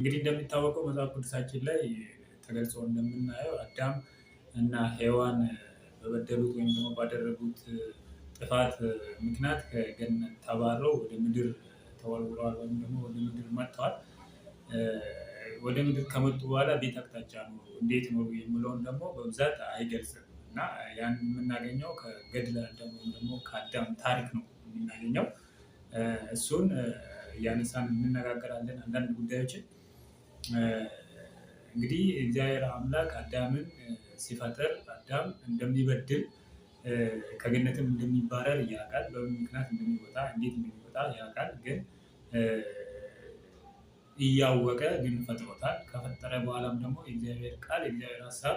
እንግዲህ እንደሚታወቀው መጽሐፍ ቅዱሳችን ላይ ተገልጾ እንደምናየው አዳም እና ሔዋን በበደሉት ወይም ደግሞ ባደረጉት ጥፋት ምክንያት ከገነት ተባረው ወደ ምድር ተወርውረዋል ወይም ደግሞ ወደ ምድር መጥተዋል። ወደ ምድር ከመጡ በኋላ ቤት አቅጣጫ ነው እንዴት ነው የሚለውን ደግሞ በብዛት አይገልጽም እና ያን የምናገኘው ከገድለ አዳም ወይም ደግሞ ከአዳም ታሪክ ነው የምናገኘው። እሱን እያነሳን እንነጋገራለን አንዳንድ ጉዳዮችን። እንግዲህ እግዚአብሔር አምላክ አዳምን ሲፈጥር አዳም እንደሚበድል ከገነትም እንደሚባረር ያውቃል። በምን ምክንያት እንደሚወጣ እንዴት እንደሚወጣ ያውቃል። ግን እያወቀ ግን ፈጥሮታል። ከፈጠረ በኋላም ደግሞ የእግዚአብሔር ቃል የእግዚአብሔር ሀሳብ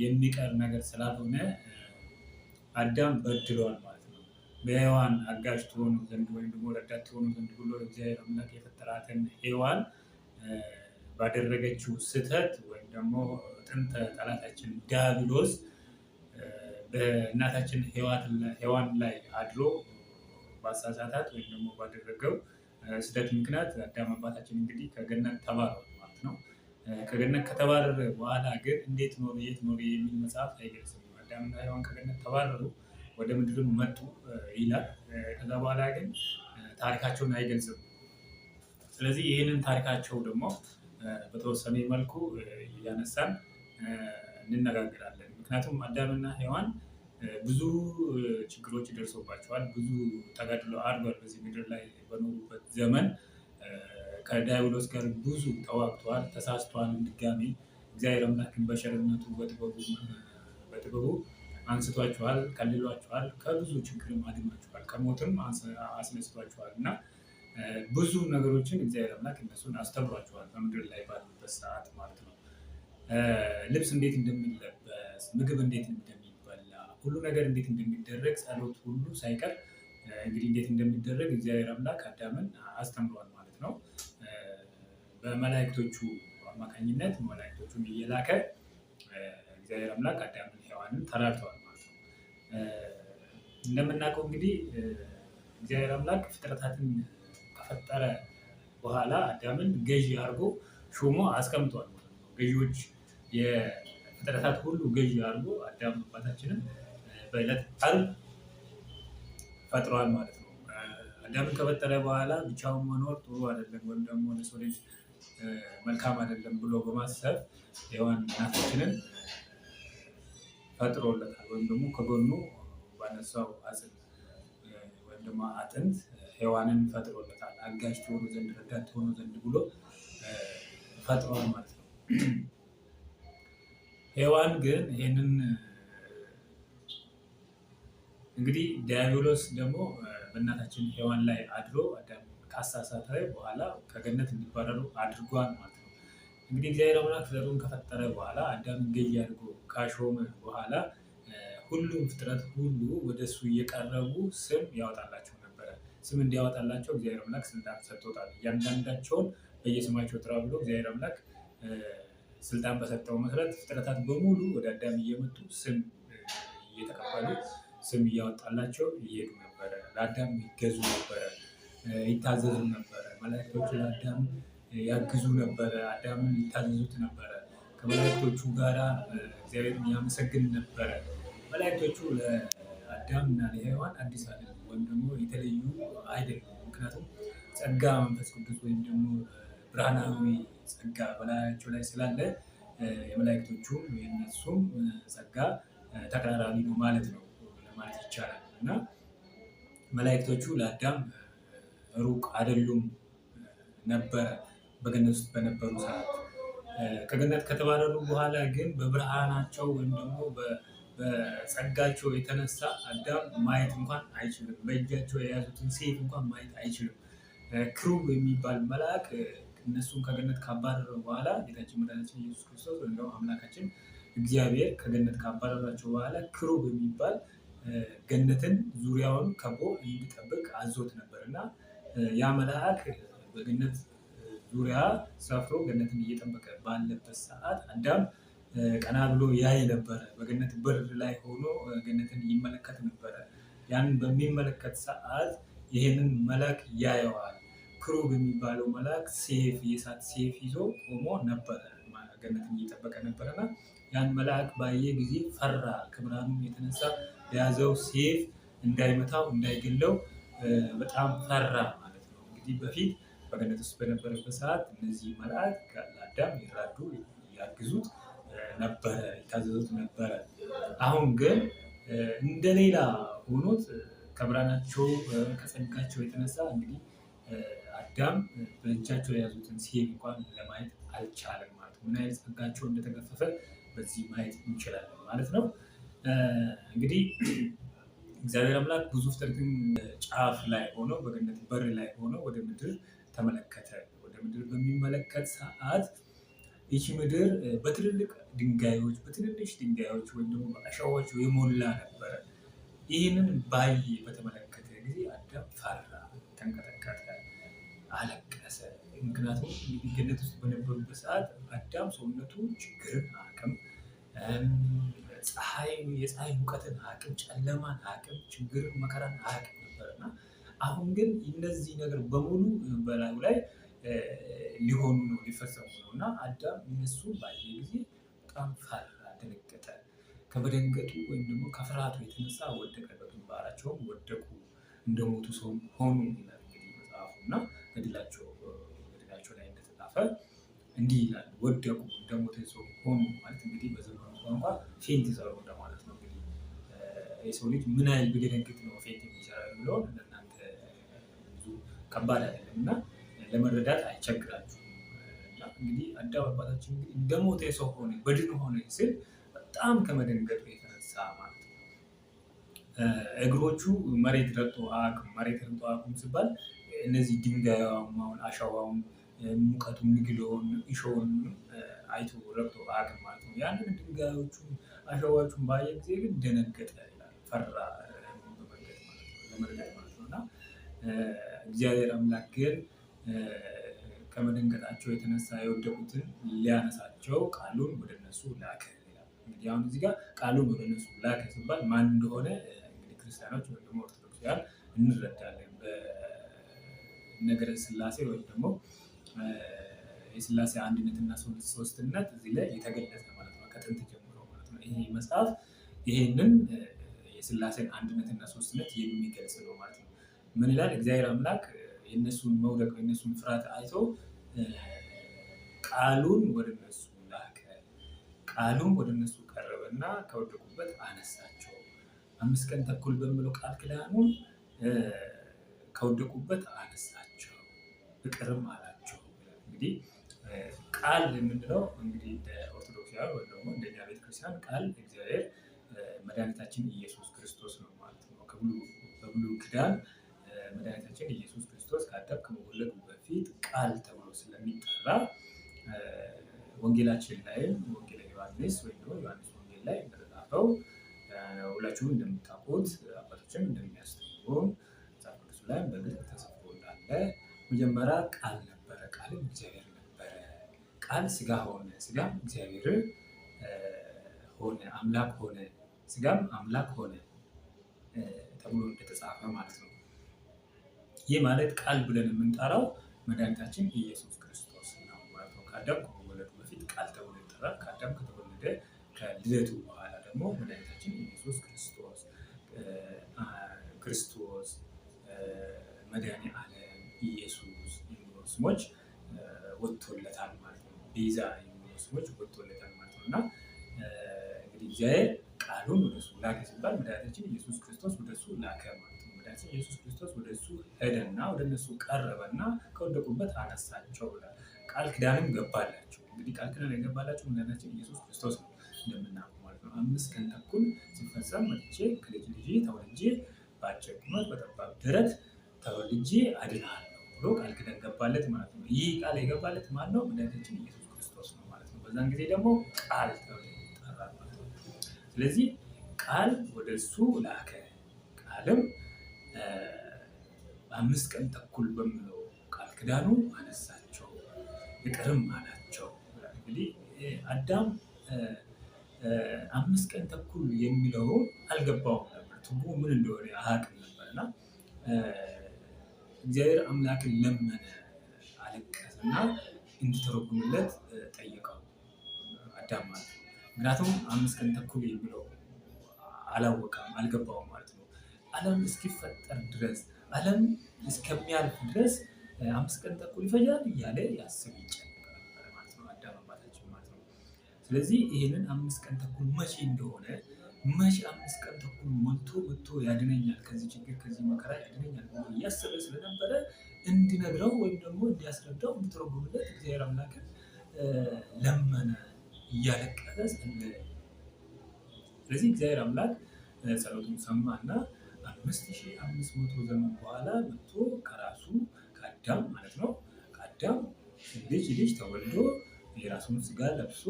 የሚቀር ነገር ስላልሆነ አዳም በድሏል ማለት ነው። በሔዋን አጋዥ ትሆኑ ዘንድ ወይም ደግሞ ረዳት ትሆኑ ዘንድ ብሎ እግዚአብሔር አምላክ የፈጠራትን ሔዋን ባደረገችው ስህተት ወይም ደግሞ ጥንተ ጠላታችን ዲያብሎስ በእናታችን ሔዋን ላይ አድሮ ባሳሳታት ወይም ደግሞ ባደረገው ስህተት ምክንያት አዳም አባታችን እንግዲህ ከገነት ተባረረ ማለት ነው። ከገነት ከተባረረ በኋላ ግን እንዴት ኖረ የት ኖረ የሚል መጽሐፍ አይገልጽም። አዳምና ሔዋን ከገነት ተባረሩ ወደ ምድርም መጡ ይላል። ከዛ በኋላ ግን ታሪካቸውን አይገልጽም። ስለዚህ ይህንን ታሪካቸው ደግሞ በተወሰነ መልኩ እያነሳን እንነጋገራለን። ምክንያቱም አዳምና ሔዋን ብዙ ችግሮች ደርሶባቸዋል። ብዙ ተጋድሎ አድርገዋል። በዚህ ምድር ላይ በኖሩበት ዘመን ከዲያብሎስ ጋር ብዙ ተዋግተዋል፣ ተሳስተዋል። ድጋሚ እግዚአብሔር አምላክን በቸርነቱ በጥበቡ አንስቷቸዋል፣ ከልሏቸዋል፣ ከብዙ ችግርም አድኗቸዋል፣ ከሞትም አስነስቷቸዋል እና ብዙ ነገሮችን እግዚአብሔር አምላክ እነሱን አስተምሯቸዋል በምድር ላይ ባሉበት ሰዓት ማለት ነው። ልብስ እንዴት እንደሚለበስ፣ ምግብ እንዴት እንደሚበላ፣ ሁሉ ነገር እንዴት እንደሚደረግ፣ ጸሎት ሁሉ ሳይቀር እንግዲህ እንዴት እንደሚደረግ እግዚአብሔር አምላክ አዳምን አስተምሯል ማለት ነው። በመላእክቶቹ አማካኝነት መላእክቶቹን እየላከ እግዚአብሔር አምላክ አዳምን ሔዋንን ተራድተዋል ማለት ነው። እንደምናውቀው እንግዲህ እግዚአብሔር አምላክ ፍጥረታትን ከፈጠረ በኋላ አዳምን ገዢ አድርጎ ሾሞ አስቀምጧል ማለት ነው። ገዢዎች የፍጥረታት ሁሉ ገዢ አድርጎ አዳም አባታችንን በዕለት ዓርብ ፈጥሯል ማለት ነው። አዳምን ከፈጠረ በኋላ ብቻውን መኖር ጥሩ አይደለም ወይም ደግሞ ለሰው ልጅ መልካም አይደለም ብሎ በማሰብ ሔዋን እናታችንን ፈጥሮለታል ወይም ደግሞ ከጎኑ ባነሳው አጽም ወይም ደግሞ አጥንት ሔዋንን ፈጥሮለታል። አጋዥ ትሆኑ ዘንድ ረዳት ትሆኑ ዘንድ ብሎ ፈጥሯል ማለት ነው። ሔዋን ግን ይህንን እንግዲህ ዲያብሎስ ደግሞ በእናታችን ሔዋን ላይ አድሮ አዳም ካሳሳተ በኋላ ከገነት እንዲባረሩ አድርጓል ማለት ነው። እንግዲህ እግዚአብሔር አምላክ ዘሩን ከፈጠረ በኋላ አዳምን ገዢ አድርጎ ካሾመ በኋላ ሁሉም ፍጥረት ሁሉ ወደ እሱ እየቀረቡ ስም ያወጣላቸው ነበረ። ስም እንዲያወጣላቸው እግዚአብሔር አምላክ ስልጣን ሰጥቶታል። እያንዳንዳቸውን በየስማቸው ጥራ ብሎ እግዚአብሔር አምላክ ስልጣን በሰጠው መሰረት ፍጥረታት በሙሉ ወደ አዳም እየመጡ ስም እየተቀበሉ ስም እያወጣላቸው ይሄዱ ነበረ። ለአዳም ይገዙ ነበረ፣ ይታዘዙ ነበረ። መላእክቶቹ ለአዳም ያግዙ ነበረ፣ አዳምን ይታዘዙት ነበረ። ከመላእክቶቹ ጋራ እግዚአብሔርን ያመሰግን ነበረ። መላእክቶቹ ለአዳም እና ለሔዋን አዲስ አይደለም ወይም ደግሞ የተለዩ አይደለም። ምክንያቱም ጸጋ መንፈስ ቅዱስ ወይም ደግሞ ብርሃናዊ ጸጋ በላያቸው ላይ ስላለ የመላእክቶቹም የእነሱም ጸጋ ተቀራራቢ ነው ማለት ነው ለማለት ይቻላል። እና መላእክቶቹ ለአዳም ሩቅ አይደሉም ነበረ በገነት ውስጥ በነበሩ ሰዓት። ከገነት ከተባረሩ በኋላ ግን በብርሃናቸው ወይም ደግሞ በጸጋቸው የተነሳ አዳም ማየት እንኳን አይችልም። በእጃቸው የያዙትን ሴፍ እንኳን ማየት አይችልም። ክሩብ የሚባል መልአክ እነሱን ከገነት ካባረረ በኋላ ጌታችን መድኃኒታችን ኢየሱስ ክርስቶስ ወይም ደግሞ አምላካችን እግዚአብሔር ከገነት ካባረራቸው በኋላ ክሩብ የሚባል ገነትን ዙሪያውን ከቦ እንዲጠብቅ አዞት ነበር እና ያ መልአክ በገነት ዙሪያ ሰፍሮ ገነትን እየጠበቀ ባለበት ሰዓት አዳም ቀና ብሎ ያይ ነበረ። በገነት በር ላይ ሆኖ ገነትን ይመለከት ነበረ። ያንን በሚመለከት ሰዓት ይሄንን መልአክ ያየዋል። ክሩብ የሚባለው መልአክ ሴፍ የእሳት ሴፍ ይዞ ቆሞ ነበረ። ገነትን እየጠበቀ ነበረና ያን መልአክ ባየ ጊዜ ፈራ። ከብርሃኑ የተነሳ የያዘው ሴፍ እንዳይመታው እንዳይገለው በጣም ፈራ ማለት ነው። እንግዲህ በፊት በገነት ውስጥ በነበረበት ሰዓት እነዚህ መላእክት ለአዳም ይራዱ ያግዙት ነበረ፣ ይታዘዙት ነበረ። አሁን ግን እንደሌላ ሆኖት ከብርሃናቸው ከጸጋቸው የተነሳ እንግዲህ አዳም በእጃቸው የያዙትን ሴፍ እንኳን ለማየት አልቻለም ማለት ነው። ምን አይነት ጸጋቸው እንደተገፈፈ በዚህ ማየት እንችላለን ማለት ነው። እንግዲህ እግዚአብሔር አምላክ ብዙ ፍጥረትን ጫፍ ላይ ሆኖ በገነት በር ላይ ሆኖ ወደ ምድር ተመለከተ። ወደ ምድር በሚመለከት ሰዓት ይቺ ምድር በትልልቅ ድንጋዮች በትንንሽ ድንጋዮች ወይም ደግሞ በአሸዋዎች የሞላ ነበረ። ይህንን ባየ በተመለከተ ጊዜ አዳም ፈራ፣ ተንቀጠቀጠ፣ አለቀሰ። ምክንያቱም ገነት ውስጥ በነበሩበት ሰዓት አዳም ሰውነቱ ችግርን አቅም የፀሐይ ሙቀትን አቅም፣ ጨለማን አቅም፣ ችግርን መከራን አቅም ነበርና አሁን ግን እነዚህ ነገር በሙሉ በላዩ ላይ ሊሆኑ ነው ሊፈጸሙ ነው እና አዳም እነሱን ባየ ጊዜ በጣም ፈራ፣ ደነገጠ። ከመደንገጡ ወይም ደግሞ ከፍርሃቱ የተነሳ ወደቀ፣ በግንባራቸውም ወደቁ፣ እንደሞቱ ሰው ሆኑ ይላል እንግዲህ መጽሐፉ እና ገድላቸው ላይ እንደተጻፈ እንዲህ ይላል፣ ወደቁ እንደሞተ ሰው ሆኑ ማለት እንግዲህ በዘመኑ ቋንቋ ፌንት ሰሩ እንደማለት ነው። እንግዲህ የሰው ልጅ ምን ያህል ቢደነግጥ ነው ፌንት የሚሰራ የሚለውን ለእናንተ ብዙ ከባድ አይደለም እና ለመረዳት አይቸግራችሁም። እና እንግዲህ አዳም አባታችን እንግዲህ እንደሞተ ሰው ሆነ በድን ሆነ ስል በጣም ከመደንገጡ የተነሳ ማለት ነው። እግሮቹ መሬት ረግጦ አያውቅም ሲባል እነዚህ ድንጋያማውን አሸዋውን ሙቀቱን ምግለውን እሾውን አይቶ ረግጦ አያውቅም ማለት ነው። ያንን ድንጋዮቹን አሸዋዎቹን ባየ ጊዜ ግን ደነገጠ ይላል፣ ፈራ ለመርገጥ ማለት ነው። እና እግዚአብሔር አምላክ ግን ከመደንገጣቸው የተነሳ የወደቁትን ሊያነሳቸው ቃሉን ወደ እነሱ ላከ ይላል። እንግዲህ አሁን እዚህ ጋር ቃሉን ወደ እነሱ ላከ ሲባል ማን እንደሆነ እንግዲህ ክርስቲያኖች ወይም ደግሞ ኦርቶዶክሳውያን እንረዳለን። በነገረ ስላሴ ወይም ደግሞ የስላሴ አንድነትና ሶስትነት እዚህ ላይ የተገለጸ ማለት ነው፣ ከጥንት ጀምሮ ማለት ነው። ይሄ መጽሐፍ ይሄንን የስላሴን አንድነትና ሶስትነት የሚገልጽ ነው ማለት ነው። ምን ይላል? እግዚአብሔር አምላክ የእነሱን መውደቅ የእነሱን ፍርሃት አይቶ ቃሉን ወደ እነሱ ላከ። ቃሉን ወደ እነሱ ቀረበና ከወደቁበት አነሳቸው። 5 ቀን ተኩል በሚለው ቃል ኪዳኑን ከወደቁበት አነሳቸው፣ ይቅርም አላቸው። እንግዲህ ቃል የምንለው እንግዲህ ኦርቶዶክሳውያን ወይ ደግሞ እንደኛ ቤተክርስቲያን ቃል እግዚአብሔር መድኃኒታችን ኢየሱስ ክርስቶስ ነው ማለት ነው። በብሉይ ኪዳን መድኃኒታችን ኢየሱስ ክርስቶስ ከአዳም ከመወለዱ በፊት ቃል ተብሎ ስለሚጠራ ወንጌላችን ላይም ወንጌል ዮሐንስ ወይም ደግሞ ዮሐንስ ወንጌል ላይ እንደተጻፈው ሁላችሁም እንደምታውቁት አባቶችም እንደሚያስተምሩን መጽሐፍ ቅዱስ ላይ በግልጽ ተጽፎ እንዳለ መጀመሪያ ቃል ነበረ፣ ቃልም እግዚአብሔር ነበረ፣ ቃል ስጋ ሆነ፣ ስጋም እግዚአብሔር ሆነ፣ አምላክ ሆነ፣ ስጋም አምላክ ሆነ ተብሎ እንደተጻፈ ማለት ነው። ይህ ማለት ቃል ብለን የምንጠራው መድኃኒታችን ኢየሱስ ክርስቶስ ነው ማለት ነው። ከአዳም ከመወለዱ በፊት ቃል ተብሎ ይጠራል። ከአዳም ከተወለደ ከልደቱ በኋላ ደግሞ መድኃኒታችን ኢየሱስ ክርስቶስ መድኃኔ ዓለም ኢየሱስ የሚሉ ስሞች ወጥቶለታል ማለት ነው። ቤዛ የሚሉ ስሞች ወጥቶለታል ማለት ነው። እና እንግዲህ እግዚአብሔር ቃሉን ወደሱ ላከ ሲባል መድኃኒታችን ኢየሱስ ክርስቶስ ወደሱ ላከ ማለት ነው። መድኃኒታችን ኢየሱስ ክርስቶስ ወደሱ ሄደና ወደ እነሱ ቀረበና ከወደቁበት አነሳቸው ብሏል። ቃል ኪዳንም ገባላቸው። እንግዲህ ቃል ኪዳን የገባላቸው መድኃኒታችን ኢየሱስ ክርስቶስ ነው እንደምናውቀው ማለት ነው። 5 ቀን ተኩል ሲፈጸም መጥቼ ከልጅ ልጅ ተወልጄ በአጭር ቁመት በጠባብ ደረት ተወልጄ አድንሃለሁ ብሎ ቃል ኪዳን ገባለት ማለት ነው። ይህ ቃል የገባለት ማን ነው? መድኃኒታችን ኢየሱስ ክርስቶስ ነው ማለት ነው። በዛን ጊዜ ደግሞ ቃል ተብሎ ይጠራል ማለት ነው። ስለዚህ ቃል ወደ እሱ ላከ፣ ቃልም 5 ቀን ተኩል በሚለው ቃል ኪዳኑ አነሳቸው፣ ይቅርም አላቸው። እንግዲህ አዳም 5 ቀን ተኩል የሚለው አልገባውም ነበር፣ ትርጉሙ ምን እንደሆነ አያውቅም ነበር እና እግዚአብሔር አምላክን ለመነ፣ አለቀሰና እንዲተረጉምለት ጠየቀው አዳም ማለት ነው። ምክንያቱም 5 ቀን ተኩል የሚለው አላወቀም፣ አልገባውም ማለት ነው። ዓለም እስኪፈጠር ድረስ ዓለም እስከሚያልፍ ድረስ 5 ቀን ተኩል ይፈጃል እያለ ያስብ ይጨነቅ ነበር ማለት ነው አዳም አባታችን ማለት ነው። ስለዚህ ይህንን 5 ቀን ተኩል መቼ እንደሆነ መቼ 5 ቀን ተኩል ሞልቶ መጥቶ ያድነኛል፣ ከዚህ ችግር ከዚህ መከራ ያድነኛል ብሎ እያሰበ ስለነበረ እንዲነግረው ወይም ደግሞ እንዲያስረዳው እንዲተረጉምለት እግዚአብሔር አምላክን ለመነ፣ እያለቀሰ ጸለየ። ስለዚህ እግዚአብሔር አምላክ ጸሎቱን ሰማና 5500 ዘመን በኋላ መጥቶ ከራሱ ከአዳም ማለት ነው ከአዳም ልጅ ተወልዶ የራሱን ስጋ ለብሶ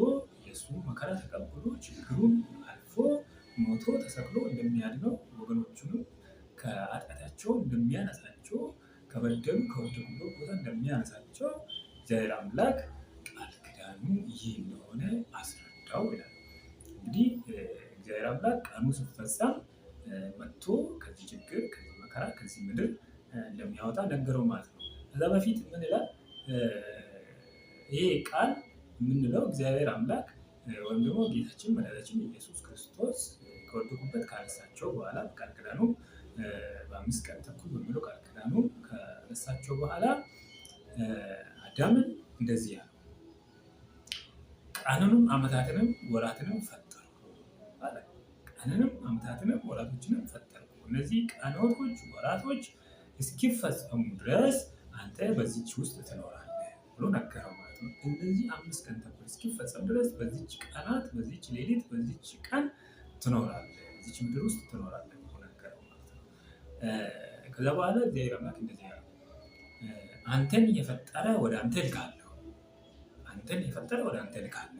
የእሱ መከራ ተቀብሎ ችግሩን አልፎ ሞቶ ተሰቅሎ እንደሚያድነው ወገኖቹንም ከኃጢአታቸው እንደሚያነሳቸው ከበደሉ ከወደቁበት ቦታ እንደሚያነሳቸው እግዚአብሔር አምላክ ቃል ኪዳኑ ይህ እንደሆነ አስረዳው ይላል። እንግዲህ እግዚአብሔር አምላክ ቀኑ ሲፈጸም መጥቶ ከዚህ ችግር ከዚህ መከራ ከዚህ ምድር እንደሚያወጣ ነገረው ማለት ነው። ከዛ በፊት ምን ይላል? ይሄ ቃል የምንለው እግዚአብሔር አምላክ ወይም ደግሞ ጌታችን መድኃኒታችን ኢየሱስ ክርስቶስ ከወደቁበት ካነሳቸው በኋላ ቃል ኪዳኑ በ5 ቀን ተኩል በሚለው ቃል ኪዳኑ ከነሳቸው በኋላ አዳምን እንደዚህ ያለው ቀንንም ዓመታትንም ወራትንም ፈጠሩ አለ። ቀንንም ዓመታትንም ወራቶችንም ፈጠሩ። እነዚህ ቀኖቶች ወራቶች እስኪፈጸሙ ድረስ አንተ በዚች ውስጥ ትኖራለህ ብሎ ነገረው ማለት ነው። እነዚህ 5 ቀን ተኩል እስኪፈጸም ድረስ በዚች ቀናት፣ በዚች ሌሊት፣ በዚች ቀን ትኖራለህ፣ በዚች ምድር ውስጥ ትኖራለህ ብሎ ነገረው ማለት ነው። ከዛ በኋላ እግዚአብሔር አምላክ እንደዚህ ያለው አንተን የፈጠረ ወደ አንተ እልካለሁ፣ አንተን የፈጠረ ወደ አንተ እልካለሁ።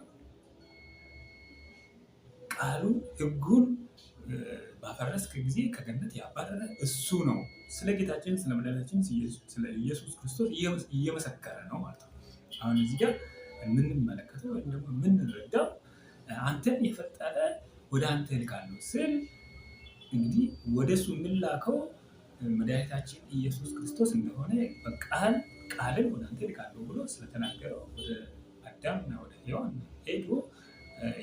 ቃሉን ሕጉን ባፈረስክ ጊዜ ከገነት ያባረረ እሱ ነው። ስለ ጌታችን ስለ መድኃኒታችን ስለ ኢየሱስ ክርስቶስ እየመሰከረ ነው ማለት ነው። አሁን እዚህ ጋር የምንመለከተው ወይም ደግሞ የምንረዳው አንተን የፈጠረ ወደ አንተ እልካለሁ ስል እንግዲህ ወደ እሱ የምላከው መድኃኒታችን ኢየሱስ ክርስቶስ እንደሆነ ቃልን ወደ አንተ እልካለሁ ብሎ ስለተናገረው ወደ አዳምና ወደ ሔዋን ሄዶ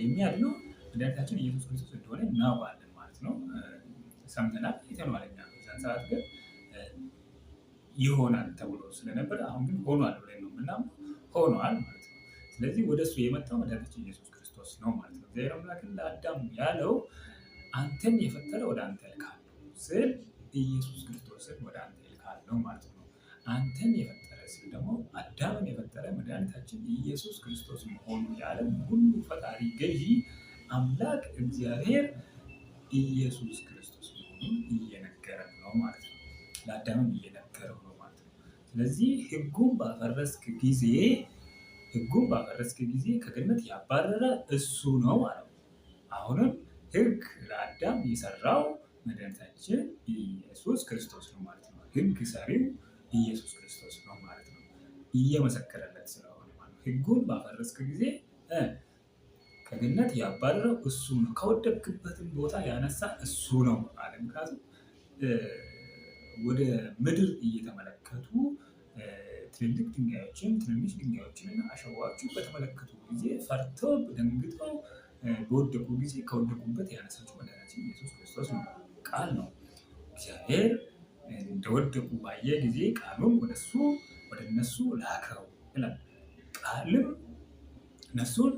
የሚያድነው መድኃኒታችን ኢየሱስ ክርስቶስ እንደሆነ እናውቃለን ማለት ነው። ሰምተናል፣ አይተነዋል። እኛ በዛን ሰዓት ግን ይሆናል ተብሎ ስለነበረ አሁን ግን ሆኗል ብለን ነው የምናምነው። ሆኗል ማለት ነው። ስለዚህ ወደ እሱ የመጣው መድኃኒታችን ኢየሱስ ክርስቶስ ነው ማለት ነው። እግዚአብሔር አምላክን ለአዳም ያለው አንተን የፈጠረ ወደ አንተ እልካለሁ ስል ኢየሱስ ክርስቶስን ወደ አንተ እልካለሁ ማለት ነው። አንተን የፈጠረ ስል ደግሞ አዳምን የፈጠረ መድኃኒታችን ኢየሱስ ክርስቶስ መሆኑ የዓለም ሁሉ ፈጣሪ ገዢ አምላክ እግዚአብሔር ኢየሱስ ክርስቶስ መሆኑን እየነገረ ነው ማለት ነው። ለአዳምም እየነገረው ነው ማለት ነው። ስለዚህ ሕጉን ባፈረስክ ጊዜ ከገነት ያባረረ እሱ ነው ማለት ነው። አሁንም ሕግ ለአዳም የሰራው መድኃኒታችን ኢየሱስ ክርስቶስ ነው ማለት ነው። ሕግ ሰሪው ኢየሱስ ክርስቶስ ነው ማለት ነው። እየመሰከረለት ስለሆነ ማለት ነው። ሕጉን ባፈረስክ ጊዜ ከገነት ያባረረው እሱ ነው። ከወደቅክበትም ቦታ ያነሳ እሱ ነው አለ። ምክንያቱም ወደ ምድር እየተመለከቱ ትልልቅ ድንጋዮችን፣ ትንንሽ ድንጋዮችን እና አሸዋዎችን በተመለከቱ ጊዜ ፈርተው ደንግጠው በወደቁ ጊዜ ከወደቁበት ያነሳቸው መድኃኒታችን ኢየሱስ ክርስቶስ ነው። ቃል ነው። እግዚአብሔር እንደወደቁ ባየ ጊዜ ቃሉም ወደ እነሱ ላከው ይላል። ቃልም እነሱን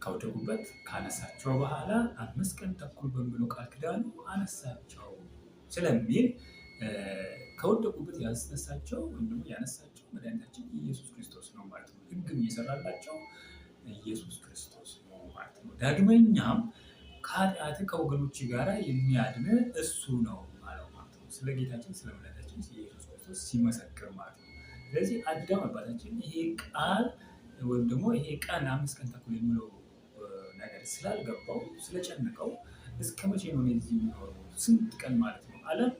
ከወደቁበት ካነሳቸው በኋላ 5 ቀን ተኩል በሚለው ቃል ኪዳኑ አነሳቸው ስለሚል ከወደቁበት ያስነሳቸው ወይም ደግሞ ያነሳቸው መድኃኒታችን ኢየሱስ ክርስቶስ ነው ማለት ነው። ሕግም እየሰራላቸው ኢየሱስ ክርስቶስ ነው ማለት ነው። ዳግመኛም ከኃጢአት ከወገኖች ጋር የሚያድን እሱ ነው ማለት ነው። ስለ ጌታችን ስለ መድኃኒታችን ኢየሱስ ክርስቶስ ሲመሰክር ማለት ነው። ስለዚህ አዳም አባታችን ይሄ ቃል ወይም ደግሞ ይሄ ቀን 5 ቀን ተኩል የሚለው ነገር ስላልገባው ስለጨነቀው እስከ መቼ ነው እዚህ የሚኖረው? ስንት ቀን ማለት ነው? ዓለም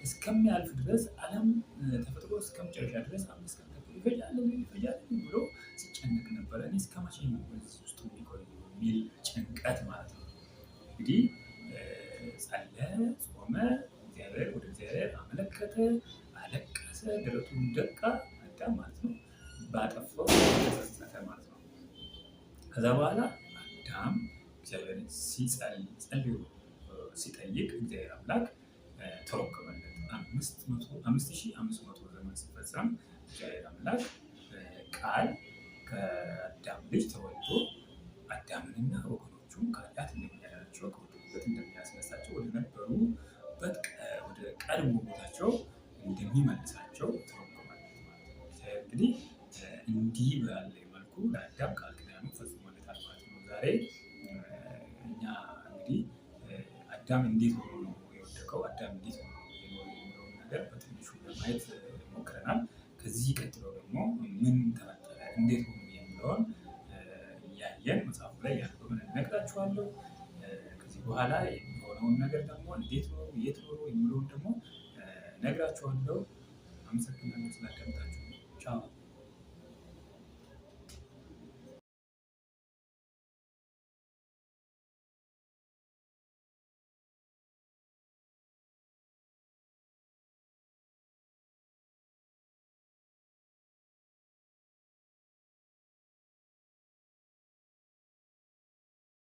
እስከሚያልፍ ድረስ ዓለም ተፈጥሮ እስከመጨረሻ ድረስ 5 ቀን ተኩል ይፈጃል ብሎ ሲጨነቅ ነበረ። እኔ እስከ መቼ ነው በዚህ ውስጥ የሚቆይ የሚል ጭንቀት ማለት ነው። እንግዲህ ጸለየ፣ ጾመ፣ ወደ እግዚአብሔር አመለከተ፣ አለቀሰ። ልቡን ደቃ አዳም ማለት ነው ባጠፋው ተጸጸተ ማለት ነው። ከዛ በኋላ አዳም እግዚአብሔርን ጸልዮ ሲጠይቅ እግዚአብሔር አምላክ ተረከመለት። 5500 ዘመን ሲፈጸም እግዚአብሔር አምላክ ቃል ከአዳም ልጅ ተወልዶ አዳምንና ወገኖቹን ከኃጢአት እንደሚያድናቸው ከወደቁበት እንደሚያስነሳቸው ወደ ነበሩበት ወደ ቀድሞ ቦታቸው እንደሚመልሳቸው ተረጎመለት ማለት ነው። እንግዲህ እንዲህ ባለ መልኩ ለአዳም ቃል ኪዳኑ ፈጽሞለታል ማለት ነው። ዛሬ እኛ እንግዲህ አዳም እንዴት ሆኖ ነው የወደቀው፣ አዳም እንዴት ሆኖ የኖረው የሚለውን ነገር በትንሹ ለማየት ሞክረናል። ከዚህ ቀጥሎ ደግሞ ምን ተፈጠረ፣ እንዴት ሆኖ የሚለውን እያየን መጽሐፉ ላይ ያለውን እነግራችኋለሁ። ከዚህ በኋላ የሚሆነውን ነገር ደግሞ እንዴት ኖሩ፣ የት ኖሩ የሚለውን ደግሞ እነግራችኋለሁ። አመሰግናለሁ ስላዳመጣችሁ። ቻው